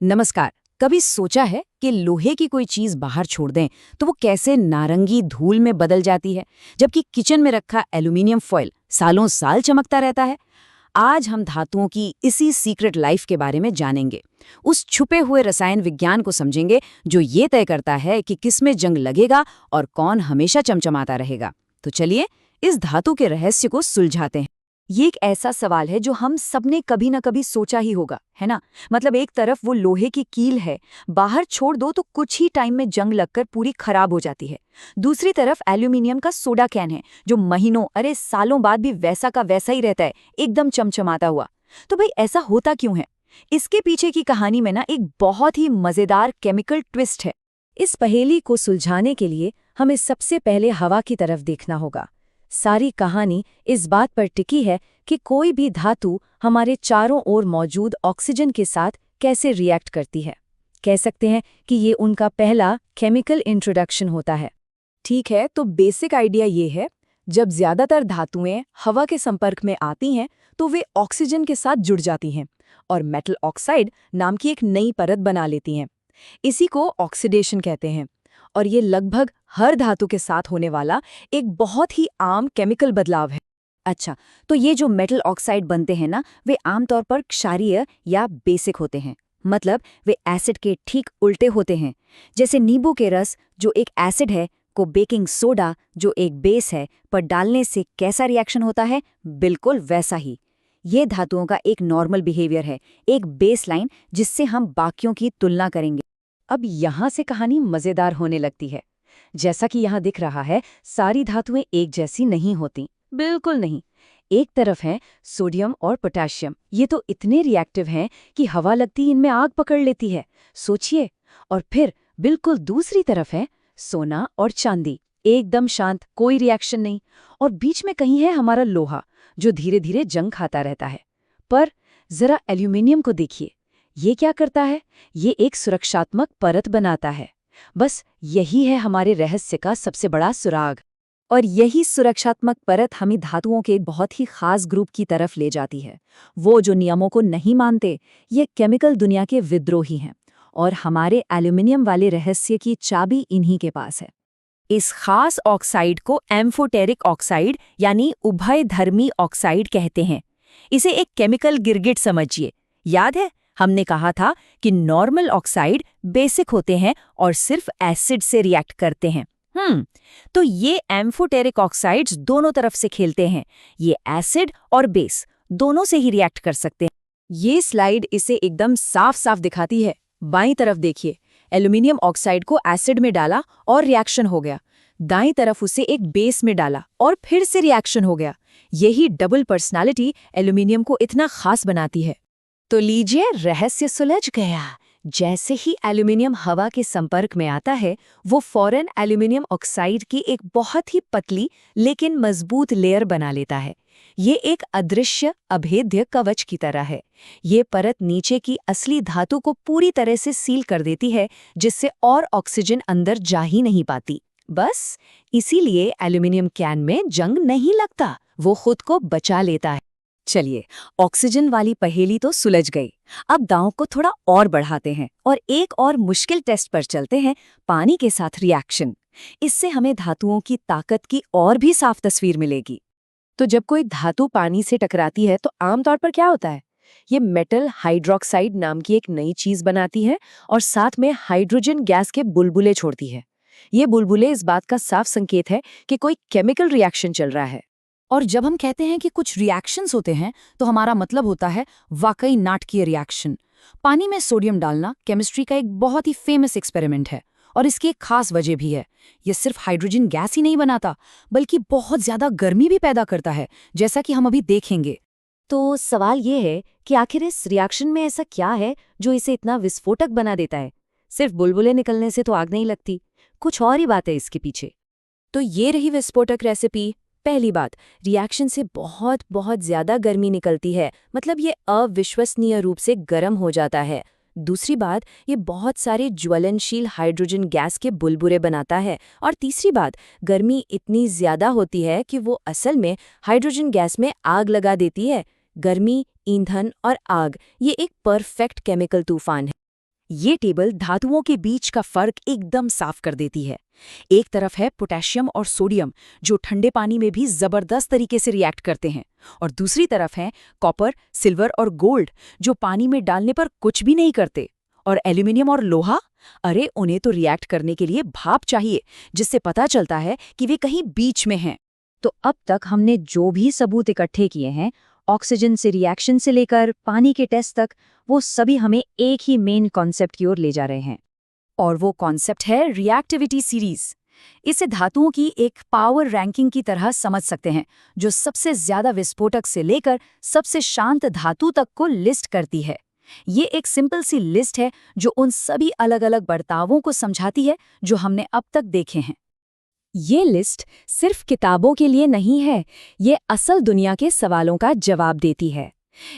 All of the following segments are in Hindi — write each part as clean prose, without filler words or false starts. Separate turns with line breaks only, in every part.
नमस्कार। कभी सोचा है कि लोहे की कोई चीज बाहर छोड़ दें तो वो कैसे नारंगी धूल में बदल जाती है, जबकि किचन में रखा एल्यूमिनियम फॉयल सालों साल चमकता रहता है। आज हम धातुओं की इसी सीक्रेट लाइफ के बारे में जानेंगे। उस छुपे हुए रसायन विज्ञान को समझेंगे जो ये तय करता है कि किसमें जंग लगेगा और कौन हमेशा चमचमाता रहेगा। तो चलिए इस धातु के रहस्य को सुलझाते हैं। ये एक ऐसा सवाल है जो हम सबने कभी ना कभी सोचा ही होगा, है ना? मतलब एक तरफ वो लोहे की कील है, बाहर छोड़ दो तो कुछ ही टाइम में जंग लगकर पूरी खराब हो जाती है। दूसरी तरफ एल्यूमिनियम का सोडा कैन है जो महीनों अरे सालों बाद भी वैसा का वैसा ही रहता है, एकदम चमचमाता हुआ। तो भाई ऐसा होता क्यों है? इसके पीछे की कहानी में ना एक बहुत ही मजेदार केमिकल ट्विस्ट है। इस पहेली को सुलझाने के लिए हमें सबसे पहले हवा की तरफ देखना होगा। सारी कहानी इस बात पर टिकी है कि कोई भी धातु हमारे चारों ओर मौजूद ऑक्सीजन के साथ कैसे रिएक्ट करती है। कह सकते हैं कि ये उनका पहला केमिकल इंट्रोडक्शन होता है।
ठीक है, तो बेसिक आइडिया ये है, जब ज्यादातर धातुएं हवा के संपर्क में आती हैं तो वे ऑक्सीजन के साथ जुड़ जाती हैं और मेटल ऑक्साइड नाम की एक नई परत बना लेती हैं। इसी को ऑक्सीडेशन कहते हैं और ये लगभग हर धातु के साथ होने वाला एक बहुत ही आम केमिकल बदलाव है।
अच्छा, तो ये जो मेटल ऑक्साइड बनते हैं ना, वे आमतौर पर क्षारीय या बेसिक होते हैं। मतलब वे एसिड के ठीक उल्टे होते हैं। जैसे नींबू के रस जो एक एसिड है को बेकिंग सोडा जो एक बेस है पर डालने से कैसा रिएक्शन होता है, बिल्कुल वैसा ही। ये धातुओं का एक नॉर्मल बिहेवियर है, एक बेस लाइन जिससे हम बाकियों की तुलना करेंगे।
अब यहाँ से कहानी मजेदार होने लगती है। जैसा कि यहाँ दिख रहा है, सारी धातुएं एक जैसी नहीं होती, बिल्कुल नहीं। एक तरफ है सोडियम और पोटेशियम, ये तो इतने रिएक्टिव हैं कि हवा लगती इनमें आग पकड़ लेती है, सोचिए। और फिर बिल्कुल दूसरी तरफ है सोना और चांदी, एकदम शांत, कोई रिएक्शन नहीं। और बीच में कहीं है हमारा लोहा जो धीरे धीरे जंग खाता रहता है। पर जरा एल्यूमिनियम को देखिए, ये क्या करता है? ये एक सुरक्षात्मक परत बनाता है। बस यही है हमारे रहस्य का सबसे बड़ा सुराग।
और यही सुरक्षात्मक परत हमें धातुओं के एक बहुत ही खास ग्रुप की तरफ ले जाती है। वो जो नियमों को नहीं मानते, ये केमिकल दुनिया के विद्रोही हैं। और हमारे एल्यूमिनियम वाले रहस्य की चाबी इन्हीं के पास है। इस खास ऑक्साइड को एम्फोटेरिक ऑक्साइड यानी उभयधर्मी ऑक्साइड कहते हैं। इसे एक केमिकल गिरगिट समझिए। याद है हमने कहा था कि नॉर्मल ऑक्साइड बेसिक होते हैं और सिर्फ एसिड से रिएक्ट करते हैं। तो ये एम्फोटेरिक ऑक्साइड्स दोनों तरफ से खेलते हैं। ये एसिड और बेस दोनों से ही रिएक्ट कर सकते हैं।
ये स्लाइड इसे एकदम साफ साफ दिखाती है। बाईं तरफ देखिए, एल्यूमिनियम ऑक्साइड को एसिड में डाला और रिएक्शन हो गया। दाईं तरफ उसे एक बेस में डाला और फिर से रिएक्शन हो गया। यही डबल पर्सनालिटी एल्यूमिनियम को इतना खास बनाती है।
तो लीजिए, रहस्य सुलझ गया। जैसे ही एल्यूमिनियम हवा के संपर्क में आता है, वो फौरन एल्यूमिनियम ऑक्साइड की एक बहुत ही पतली लेकिन मजबूत लेयर बना लेता है। ये एक अदृश्य अभेद्य कवच की तरह है। ये परत नीचे की असली धातु को पूरी तरह से सील कर देती है, जिससे और ऑक्सीजन अंदर जा ही नहीं पाती। बस इसीलिए एल्यूमिनियम कैन में जंग नहीं लगता, वो खुद को बचा लेता है। चलिए, ऑक्सीजन वाली पहेली तो सुलझ गई। अब दांव को थोड़ा और बढ़ाते हैं और एक और मुश्किल टेस्ट पर चलते हैं, पानी के साथ रिएक्शन। इससे हमें धातुओं की ताकत की और भी साफ तस्वीर मिलेगी।
तो जब कोई धातु पानी से टकराती है तो आमतौर पर क्या होता है? ये मेटल हाइड्रोक्साइड नाम की एक नई चीज बनाती है और साथ में हाइड्रोजन गैस के बुलबुले छोड़ती है। ये बुलबुले इस बात का साफ संकेत है कि कोई केमिकल रिएक्शन चल रहा है।
और जब हम कहते हैं कि कुछ रिएक्शंस होते हैं, तो हमारा मतलब होता है वाकई नाटकीय रिएक्शन। पानी में सोडियम डालना केमिस्ट्री का एक बहुत ही फेमस एक्सपेरिमेंट है और इसकी एक खास वजह भी है। ये सिर्फ हाइड्रोजन गैस ही नहीं बनाता, बल्कि बहुत ज्यादा गर्मी भी पैदा करता है, जैसा कि हम अभी देखेंगे।
तो सवाल ये है कि आखिर इस रिएक्शन में ऐसा क्या है जो इसे इतना विस्फोटक बना देता है? सिर्फ बुलबुले निकलने से तो आग नहीं लगती, कुछ और ही बात है इसके पीछे।
तो ये रही विस्फोटक रेसिपी। पहली बात, रिएक्शन से बहुत बहुत ज्यादा गर्मी निकलती है, मतलब ये अविश्वसनीय रूप से गर्म हो जाता है। दूसरी बात, ये बहुत सारे ज्वलनशील हाइड्रोजन गैस के बुलबुले बनाता है। और तीसरी बात, गर्मी इतनी ज्यादा होती है कि वो असल में हाइड्रोजन गैस में आग लगा देती है। गर्मी, ईंधन और आग, ये एक परफेक्ट केमिकल तूफान है।
ये टेबल धातुओं के बीच का फर्क एकदम साफ कर देती है। एक तरफ है पोटेशियम और सोडियम, जो ठंडे पानी में भी जबरदस्त तरीके से रिएक्ट करते हैं, और दूसरी तरफ है कॉपर, सिल्वर और गोल्ड, जो पानी में डालने पर कुछ भी नहीं करते। और एल्यूमिनियम और लोहा, अरे उन्हें तो रिएक्ट करने के लिए भाप चाहिए, जिससे पता चलता है कि वे कहीं बीच में हैं।
तो अब तक हमने जो भी सबूत इकट्ठे किए हैं, ऑक्सीजन से रिएक्शन से लेकर पानी के टेस्ट तक, वो सभी हमें एक ही मेन कॉन्सेप्ट की ओर ले जा रहे हैं।
और वो कॉन्सेप्ट है रिएक्टिविटी सीरीज। इसे धातुओं की एक पावर रैंकिंग की तरह समझ सकते हैं, जो सबसे ज्यादा विस्फोटक से लेकर सबसे शांत धातु तक को लिस्ट करती है। ये एक सिंपल सी लिस्ट है जो उन सभी अलग अलग बर्तावों को समझाती है जो हमने अब तक देखे हैं।
ये लिस्ट सिर्फ किताबों के लिए नहीं है, ये असल दुनिया के सवालों का जवाब देती है।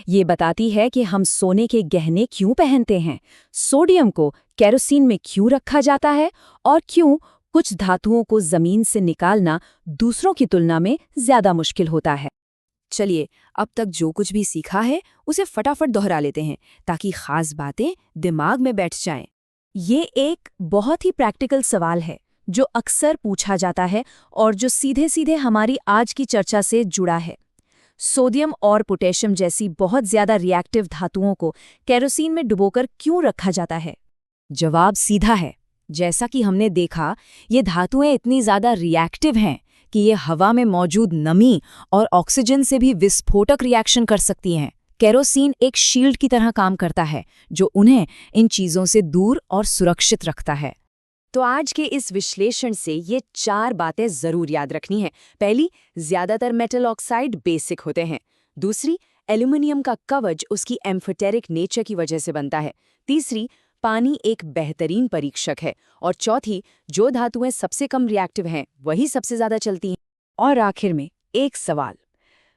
ये बताती है कि हम सोने के गहने क्यों पहनते हैं, सोडियम को केरोसिन में क्यों रखा जाता है, और क्यों कुछ धातुओं को जमीन से निकालना दूसरों की तुलना में ज्यादा मुश्किल होता है।
चलिए, अब तक जो कुछ भी सीखा है उसे फटाफट दोहरा लेते हैं, ताकि खास बातें दिमाग में बैठ जाएं।
ये एक बहुत ही प्रैक्टिकल सवाल है जो अक्सर पूछा जाता है और जो सीधे सीधे हमारी आज की चर्चा से जुड़ा है। सोडियम और पोटेशियम जैसी बहुत ज्यादा रिएक्टिव धातुओं को केरोसिन में डुबोकर क्यों रखा जाता है?
जवाब सीधा है। जैसा कि हमने देखा, ये धातुएं इतनी ज्यादा रिएक्टिव हैं कि ये हवा में मौजूद नमी और ऑक्सीजन से भी विस्फोटक रिएक्शन कर सकती हैं। केरोसिन एक शील्ड की तरह काम करता है, जो उन्हें इन चीजों से दूर और सुरक्षित रखता है।
तो आज के इस विश्लेषण से ये 4 बातें जरूर याद रखनी है। पहली, ज्यादातर मेटल ऑक्साइड बेसिक होते हैं। दूसरी, एल्यूमिनियम का कवच उसकी एम्फोटेरिक नेचर की वजह से बनता है। तीसरी, पानी एक बेहतरीन परीक्षक है। और चौथी, जो धातुएं सबसे कम रिएक्टिव हैं वही सबसे ज्यादा चलती हैं।
और आखिर में एक सवाल।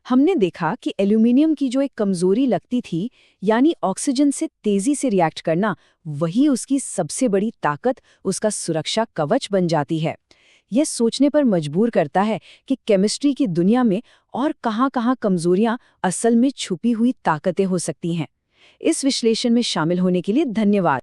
हमने देखा कि एल्यूमिनियम की जो एक कमजोरी लगती थी, यानी ऑक्सीजन से तेजी से रिएक्ट करना, वही उसकी सबसे बड़ी ताकत, उसका सुरक्षा कवच बन जाती है। यह सोचने पर मजबूर करता है कि केमिस्ट्री की दुनिया में और कहां-कहां कमजोरियां असल में छुपी हुई ताकतें हो सकती हैं। इस विश्लेषण में शामिल होने के लिए धन्यवाद।